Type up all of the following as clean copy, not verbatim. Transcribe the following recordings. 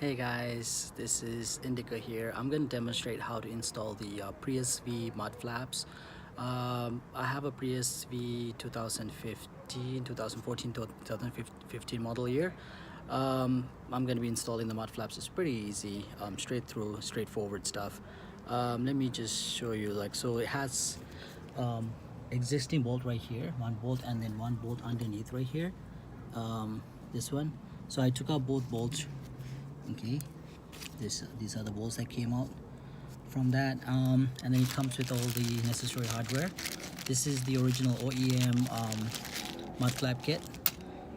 Hey guys, this is Indica here. I'm going to demonstrate how to install the Prius V mud flaps. I have a Prius V 2015, 2014 to 2015 model year. I'm going to be installing the mud flaps. It's pretty easy, straightforward stuff. Let me just show you. So it has existing bolt right here, one bolt, and then one bolt underneath right here. This one. So I took out both bolts. Okay, these are the bolts that came out from that, and then it comes with all the necessary hardware. This is the original OEM mud flap kit.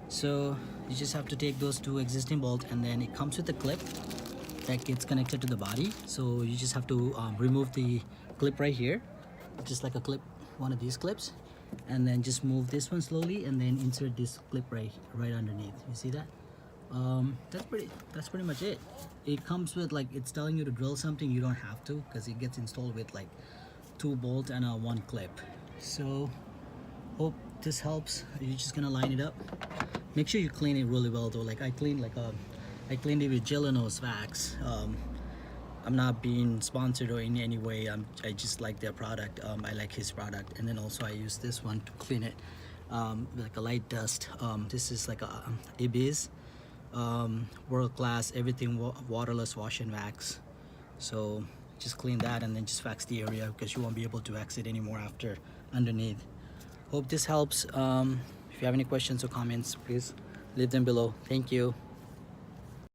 So you just have to take those two existing bolts, and then it comes with a clip that gets connected to the body. So you just have to remove the clip right here, just like a clip, one of these clips, and then just move this one slowly, and then insert this clip right underneath. You see that? That's pretty much it. It comes with, like, it's telling you to drill something. You don't have to, because it gets installed with like 2 bolts and one clip. So hope this helps. You're just gonna line it up. Make sure you clean it really well though. Like I cleaned it with Gelanos wax. I'm not being sponsored or in any way. I just like their product. I like his product. And then also I use this one to clean it, like a light dust. This is like a Ibiz world-class everything waterless wash and wax. So just clean that and then just wax the area, because you won't be able to wax it anymore after underneath. Hope this helps. If you have any questions or comments, please leave them below. Thank you.